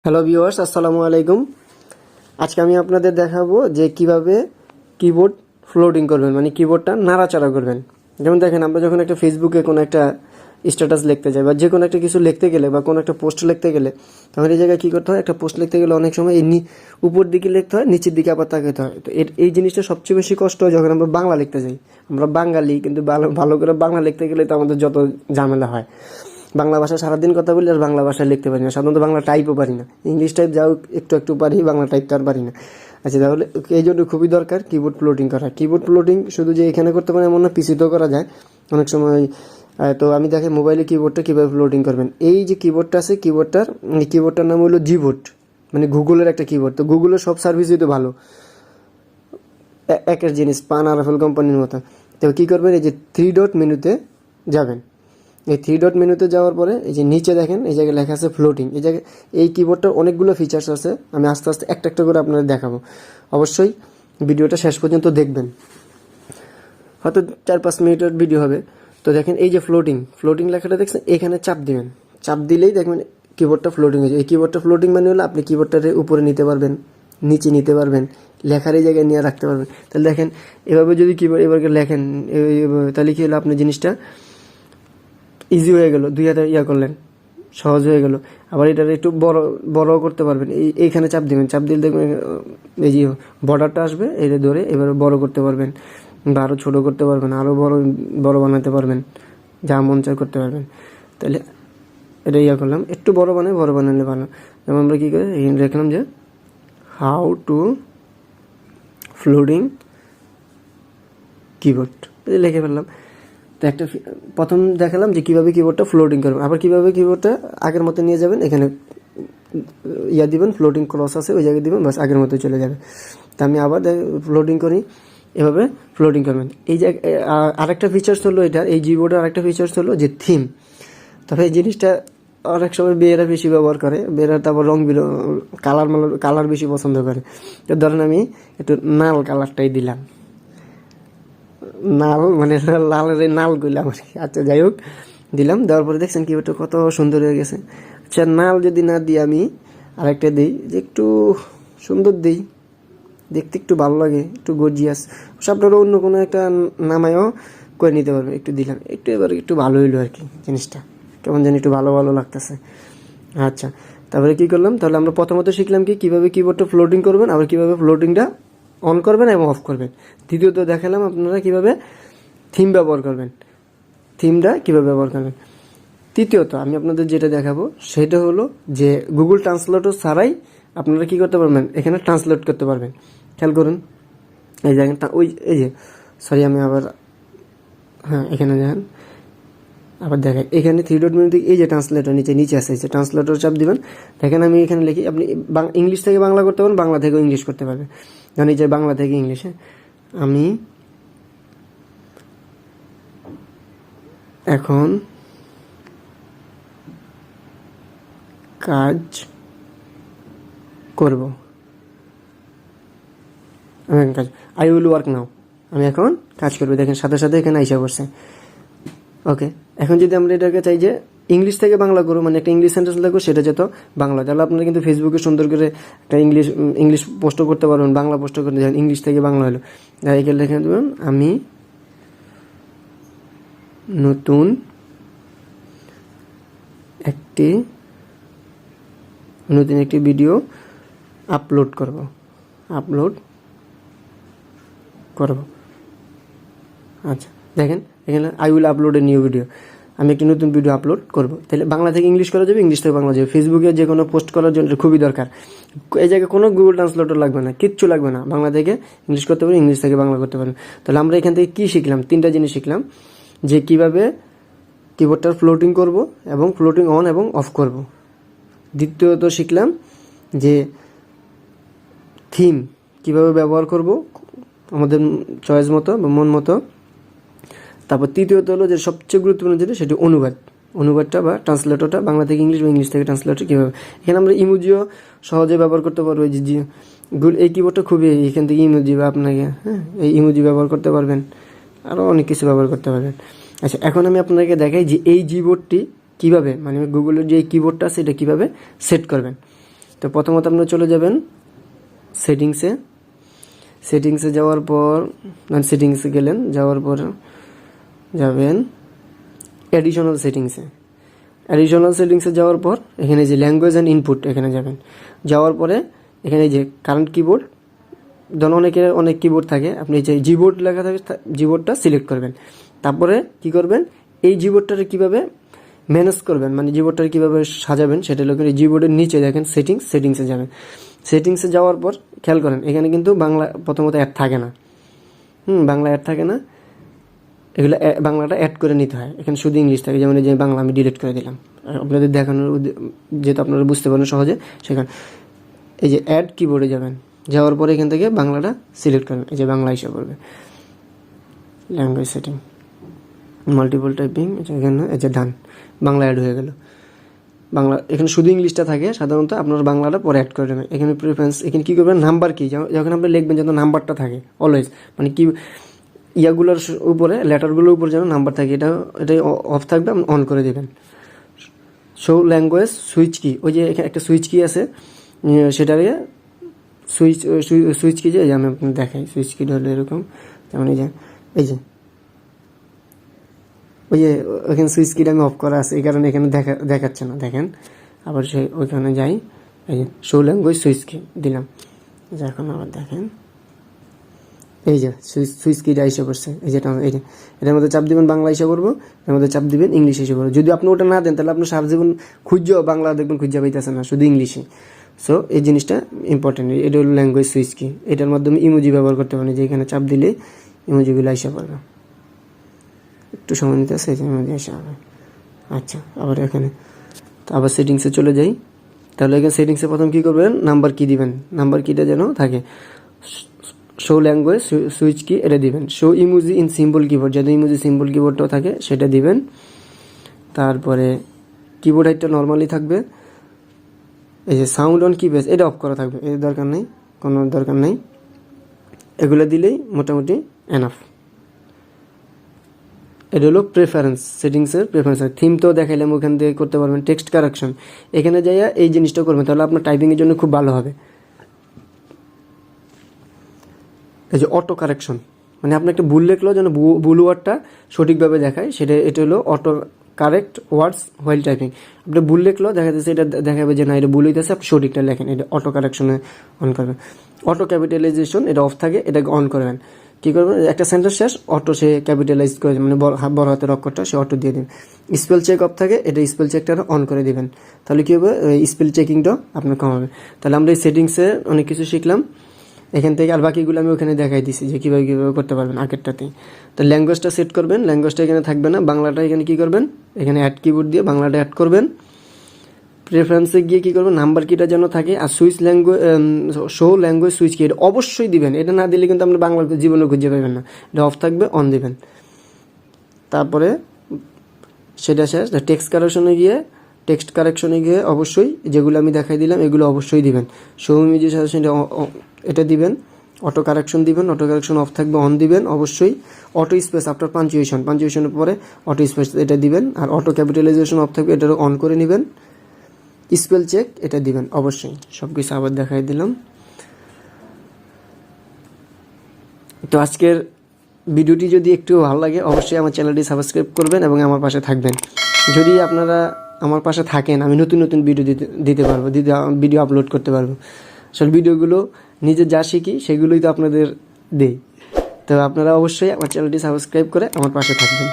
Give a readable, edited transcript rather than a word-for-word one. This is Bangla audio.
হ্যালো ভিউয়ার্স, আসসালামু আলাইকুম। আজকে আমি আপনাদের দেখাবো যে কিভাবে কিবোর্ড ফ্লোটিং করবেন, মানে কিবোর্ডটা নাড়াচাড়া করবেন। যেমন দেখেন, আমরা যখন একটা ফেসবুকে কোনো একটা স্ট্যাটাস লিখতে যাই বা যে কোনো একটা কিছু লিখতে গেলে বা কোনো একটা পোস্ট লিখতে গেলে, তখন এই জায়গায় কী করতে হয়, একটা পোস্ট লিখতে গেলে অনেক সময় উপর দিকে লিখতে হয়, নিচের দিকে আবার তাকাতে হয়। তো এই জিনিসটা সবচেয়ে বেশি কষ্ট হয় যখন আমরা বাংলা লিখতে যাই। আমরা বাঙালি, কিন্তু ভালো করে বাংলা লিখতে গেলে তো আমাদের যত ঝামেলা হয়। বাংলা ভাষা সারাদিন কথা বলি আর বাংলা ভাষায় লিখতে পারি না, সাধারণত বাংলা টাইপও পারি না। ইংলিশ টাইপ যাও একটু একটু পারি, বাংলা টাইপ তো আর পারি না। আচ্ছা, তাহলে এই জন্য খুবই দরকার কিবোর্ড ফ্লোটিং করা। কিবোর্ড ফ্লোটিং শুধু যে এখানে করতে পারে এমন না, পিসিতেও করা যায় অনেক সময়। তো আমি দেখে মোবাইলে কিবোর্ডটা কীভাবে ফ্লোটিং করবেন। এই যে কিবোর্ডটা আছে, কিবোর্ডটার নাম হলো জিবোর্ড, মানে গুগলের একটা কিবোর্ড। তো গুগলের সব সার্ভিসই তো ভালো, একের জিনিস পান আর আপেল কোম্পানির মতো। তো কী করবেন, এই যে 3 ডট মেনুতে যাবেন। এই 3 ডট মেনুতে যাওয়ার পরে এই যে নিচে দেখেন, এই জায়গায় লেখা আছে ফ্লোটিং। এই জায়গায় এই কিবোর্ডটার অনেকগুলো ফিচার্স আছে, আমি আস্তে আস্তে একটা একটা করে আপনাদের দেখাবো। অবশ্যই ভিডিওটা শেষ পর্যন্ত দেখবেন, হয়তো 4-5 মিনিটের ভিডিও হবে। তো দেখেন, এই যে ফ্লোটিং লেখাটা দেখছেন, এখানে চাপ দিবেন। চাপ দিলেই দেখবেন কিবোর্ডটা ফ্লোটিং হয়ে যায়। এই কিবোর্ডটা ফ্লোটিং মানে হলো আপনি কিবোর্ডটারে উপরে নিতে পারবেন, নিচে নিতে পারবেন, লেখার এই জায়গায় নিয়ে রাখতে পারবেন। তাহলে দেখেন, এভাবে যদি কিবোর্ড এবারে লেখেন, তাহলে কি হলো, আপনার জিনিসটা ইজি হয়ে গেল, 2 হাতে করলেন, সহজ হয়ে গেল। আবার এটা একটু বড় করতে পারবেন। এইখানে চাপ দিবেন, চাপ দিলে দেখবেন এই যে বর্ডারটা আসবে, এটা ধরে এবারে বড় করতে পারবেন বা আরও ছোটো করতে পারবেন, আরও বড় বানাতে পারবেন, যা মন চায় করতে পারবেন। তাহলে এটা করলাম, একটু বড় বানালে ভালো। যেমন আমরা কী করে দেখলাম যে হাউ টু ফ্লোটিং কিবোর্ড, লিখে ফেললাম। তো একটা প্রথম দেখালাম যে কীভাবে কিবোর্ডটা ফ্লোটিং করবেন। আবার কীভাবে কিবোর্ডটা আগের মতো নিয়ে যাবেন, এখানে দিবেন, ফ্লোটিং ক্রস আছে ওই জায়গায় দিবেন, বাস আগের মতো চলে যাবে। তা আমি আবার ফ্লোটিং করি, এভাবে ফ্লোটিং করবেন। এই যে আরেকটা ফিচার্স হলো এটার, এই জিবোর্ডের আরেকটা ফিচার্স হলো যে থিম। তবে এই জিনিসটা অনেক সময় মেয়েরা বেশি ব্যবহার করে, মেয়েরা তারপর কালার বেশি পছন্দ করে। তো ধরেন আমি একটু নাল কালারটাই দিলাম, নাল মানে লালের নাল গইলাম আর কি। আচ্ছা, যাই হোক, দিলাম। দেওয়ার পরে দেখছেন কিবোর্ডটা কত সুন্দর হয়ে গেছে। আচ্ছা, নাল যদি না দিই, আমি আরেকটা দিই যে একটু সুন্দর দিই, দেখতে একটু ভালো লাগে, একটু গর্জিয়াস। আপনারা অন্য কোনো একটা নামায়ও করে নিতে পারবেন। একটু দিলাম, একটু এবার একটু ভালো হইলো আর কি, জিনিসটা কেমন জানি একটু ভালো ভালো লাগতেছে। আচ্ছা, তারপরে কি করলাম, তাহলে আমরা প্রথমত শিখলাম কীভাবে কিবোর্ডটা ফ্লোটিং করবেন, আবার কীভাবে ফ্লোটিংটা অন করবেন এবং অফ করবেন। দ্বিতীয়ত দেখালাম আপনারা কীভাবে থিম ব্যবহার করবেন, থিমটা কীভাবে ব্যবহার করবেন। তৃতীয়ত আমি আপনাদের যেটা দেখাবো সেটা হলো যে গুগল ট্রান্সলেটর ছাড়াই আপনারা কী করতে পারবেন, এখানে ট্রান্সলেট করতে পারবেন। খেয়াল করুন, এই জায়গাটা এই যে আমি আবার এখানে দেখেন, আবার দেখেন এখানে 3 ডট মেনু এই যে ট্রান্সলেটর নিচে আসে, এই যে ট্রান্সলেটর চাপ দিবেন। দেখেন আমি এখানে লিখি, আপনি ইংলিশ থেকে বাংলা করতে পারেন, বাংলা থেকেও ইংলিশ করতে পারবেন। ধরেন এই যে বাংলা থেকে ইংলিশে আমি এখন কাজ করব, আই উইল ওয়ার্ক নাও, আমি এখন কাজ করবো। দেখেন সাথে সাথে এখানে আইসা পড়ছে। ওকে, এখন যদি আমরা এটাকে চাই যে ইংলিশ থেকে বাংলা করবো, মানে একটা ইংলিশ সেন্টেন্স লাগবে, সেটা যেত বাংলা, তাহলে আপনারা কিন্তু ফেসবুকে সুন্দর করে একটা ইংলিশ পোস্টও করতে পারবেন, বাংলা পোস্টও করতে চান, ইংলিশ থেকে বাংলা হলো। এখানে লিখে দেবেন, আমি নতুন একটি ভিডিও আপলোড করব। আচ্ছা, দেখেন এখানে I will upload a new video, আমি একটি নতুন ভিডিও আপলোড করব। তাহলে বাংলা থেকে ইংলিশ করা যাবে, ইংলিশ থেকে বাংলা যাবে। ফেসবুকে যে কোনো পোস্ট করার জন্য খুবই দরকার। এই জায়গায় কোনো গুগল ট্রান্সলেটর লাগবে না, কিচ্ছু লাগবে না। বাংলা থেকে ইংলিশ করতে পারেন, ইংলিশ থেকে বাংলা করতে পারেন। তাহলে আমরা এখান থেকে কী শিখলাম, 3টা জিনিস শিখলাম, যে কিভাবে কিবোর্ডটার ফ্লোটিং করব এবং ফ্লোটিং অন এবং অফ করব। দ্বিতীয়ত শিখলাম যে থিম কিভাবে ব্যবহার করব আমাদের চয়েস মতো বা মন মতো। তারপর তৃতীয়ত হলো যে সবচেয়ে গুরুত্বপূর্ণ যেটা, সেটি অনুবাদটা বা ট্রান্সলেটরটা, বাংলা থেকে ইংলিশ বা ইংলিশ থেকে ট্রান্সলেটর কীভাবে। এখানে আমরা ইমোজিও সহজে ব্যবহার করতে পারবো। এই কিবোর্ডটা খুবই, এখান থেকে ইমোজি বা আপনাকে এই ইমোজি ব্যবহার করতে পারবেন, আরও অনেক কিছু ব্যবহার করতে পারবেন। আচ্ছা, এখন আমি আপনাকে দেখাই যে এই জিবোর্ডটি কীভাবে, মানে গুগলের যে কিবোর্ডটা আছে এটা কীভাবে সেট করবেন। তো প্রথমত আপনারা চলে যাবেন সেটিংসে। সেটিংসে যাওয়ার পর সেটিংসে গেলেন, যাওয়ার পর যাবেন অ্যাডিশনাল সেটিংসে। অ্যাডিশনাল সেটিংসে যাওয়ার পর এখানে যে ল্যাঙ্গুয়েজ অ্যান্ড ইনপুট এখানে যাবেন। যাওয়ার পরে এখানে যে কারেন্ট কিবোর্ড, ধরুন অনেকের অনেক কিবোর্ড থাকে, আপনি যে জিবোর্ড লেখা থাকে জিবোর্ডটা সিলেক্ট করবেন। তারপরে কি করবেন, এই জিবোর্ডটাকে কীভাবে ম্যানেজ করবেন, মানে জিবোর্ডটা কীভাবে সাজাবেন সেটা হলো জিবোর্ডের নিচে দেখেন সেটিংসে যাবেন। সেটিংসে যাওয়ার পর খেয়াল করেন এখানে কিন্তু বাংলা প্রথমত অ্যাড থাকে না, বাংলা অ্যাড থাকে না, এগুলো বাংলাটা অ্যাড করে নিতে হয়। এখানে শুধু ইংলিশ থাকে, যেমন এই যে বাংলা আমি ডিলিট করে দিলাম আপনাদের দেখানোর, যেহেতু আপনারা বুঝতে পারেন সহজে। সেখানে এই যে অ্যাড কিবোর্ডে যাবেন, যাওয়ার পরে এখান থেকে বাংলাটা সিলেক্ট করবেন, এই যে বাংলা এসে পড়বে। ল্যাঙ্গুয়েজ সেটিং, মাল্টিপল টাইপিং, এখানে এই যে ডান, বাংলা অ্যাড হয়ে গেল। বাংলা এখানে শুধু ইংলিশটা থাকে, সাধারণত আপনার বাংলাটা পরে অ্যাড করে দেবেন। এখানে প্রিফারেন্স, এখানে কী করবেন, নাম্বার কি, যখন আপনি লিখবেন যেন নাম্বারটা থাকে অলওয়েজ, মানে কি ইয়াগুলোর উপরে, লেটারগুলোর উপরে যেন নাম্বার থাকে, এটাই অফ থাকবে, অন করে দেবেন। শো ল্যাঙ্গুয়েজ সুইচ কি, ওই যে এখানে একটা সুইচ কি আছে, সেটাকে সুইচ কি যে আমি আপনাকে দেখাই। সুইচ কি হলো এরকম, যেমন এই যে ওই যে ওইখানে সুইচ কিটা আমি অফ করা আছে, এই কারণে এখানে দেখাচ্ছে না। দেখেন আবার ওইখানে যাই, এই যে শো ল্যাঙ্গুয়েজ সুইচ কি দিলাম, এখন আবার দেখেন এই যে সুইচ কিটা এসে পড়ছে। এই যে এটার মধ্যে চাপ দিবেন বাংলা এসে পড়বো, এর মধ্যে চাপ দিবেন ইংলিশ এসে পড়বো। যদি আপনি ওটা না দেন তাহলে আপনি সারা জীবন খুঁজছেও বাংলা দেখবেন খুঁজে পাইতেছে না, শুধু ইংলিশে। সো এই জিনিসটা ইম্পর্টেন্ট। এটা হলো ল্যাঙ্গুয়েজ সুইচ কি, এটার মাধ্যমে ইমোজি ব্যবহার করতে পারেন, যে এখানে চাপ দিলে ইমোজিগুলো এসে পড়বে। একটু সময় নিতে আসে, ইমোজি এসে হবে। আচ্ছা, আবার এখানে আবার সেটিংসে চলে যাই। তাহলে এখানে সেটিংসে প্রথম কী করবেন, নাম্বার কি দিবেন, নাম্বার কিটা যেন থাকে। শো ল্যাঙ্গুয়েজ সুইচ কি এটা দিবেন। Show emoji in symbol keyboard, যদি ইমোজি সিম্বল কিবোর্ডটাও থাকে সেটা দিবেন। তারপরে কিবোর্ড হাইটটা নর্মালি থাকবে। এই যে সাউন্ড অন কিপ্যাড এটা অফ করা থাকবে, এর দরকার নেই, কোনো দরকার নেই। এগুলো দিলেই মোটামুটি এনাফ। এটা হলো প্রেফারেন্স, সেটিংসের প্রেফারেন্স। থিম তো দেখাইলাম, ওখান থেকে করতে পারবেন। টেক্সট কারেকশন, এখানে যাইয়া এই জিনিসটা করবেন, তাহলে আপনার টাইপিংয়ের জন্য খুব ভালো হবে। এই যে অটো কারেকশন, মানে আপনি একটা ভুল লিখলেও যেন ভুল ওয়ার্ডটা সঠিকভাবে দেখায়, এটা হলো auto correct words while typing. আপনি ভুল লিখলেও দেখা যাচ্ছে এটা দেখাবে যে না এটা ভুল হইতেছে, আপনি সঠিকটা লেখেন, এটা অটো কারেকশনে অন করবেন। অটো ক্যাপিটালাইজেশন এটা অফ থাকে, এটাকে অন করবেন। কী করবেন, একটা সেন্টেন্স শেষ অটো সে ক্যাপিটালাইজ করে, মানে বড় হাতের অক্ষরটা সে অটো দিয়ে দেবেন। স্পেল চেক অফ থাকে, এটা স্পেল চেকটা অন করে দেবেন, তাহলে কী হবে, স্পেল চেকিংটাও আপনার কম হবে। তাহলে আমরা এই সেটিংসে অনেক কিছু শিখলাম এখান থেকে, আর বাকিগুলো আমি ওখানে দেখাই দিছি যে কীভাবে করতে পারবেন আগেরটাতেই। তো ল্যাঙ্গুয়েজটা সেট করবেন, ল্যাঙ্গুয়েজটা এখানে থাকবে না, বাংলাটা এখানে কী করবেন, এখানে অ্যাড কিবোর্ড দিয়ে বাংলাটা অ্যাড করবেন। প্রেফারেন্সে গিয়ে কী করবেন, নাম্বার কিটা যেন থাকে। আর switch language, show language switch কি এটা অবশ্যই দিবেন, এটা না দিলে কিন্তু আপনি বাংলা জীবনে খুঁজে পাবেন না, এটা অফ থাকবে, অন দিবেন। তারপরে সেটা শেষ। টেক্সট কারেকশনে গিয়ে অবশ্যই যেগুলো আমি দেখাই দিলাম এগুলো অবশ্যই দিবেন। শো ইমেজের সাথে এটা দিবেন, অটো কারেকশন দিবেন, অটো কারেকশন অফ থাকবে, অন দিবেন অবশ্যই। অটো স্পেস আফটার পাঞ্চুয়েশনের পরে অটো স্পেস এটা দিবেন। আর অটো ক্যাপিটালাইজেশন অফ থাকবে, এটারও অন করে নেবেন। স্পেল চেক এটা দিবেন অবশ্যই। সব কিছু আবার দেখাই দিলাম। তো আজকের ভিডিওটি যদি একটু ভালো লাগে অবশ্যই আমার চ্যানেলটি সাবস্ক্রাইব করবেন এবং আমার পাশে থাকবেন। যদি আপনারা আমার পাশে থাকেন আমি নতুন নতুন ভিডিও দিতে পারবো, ভিডিও আপলোড করতে পারবো। আসলে ভিডিওগুলো নিজে যা শিখি সেগুলোই তো আপনাদের দেই। তো আপনারা অবশ্যই আমার চ্যানেলটি সাবস্ক্রাইব করে আমার পাশে থাকবেন।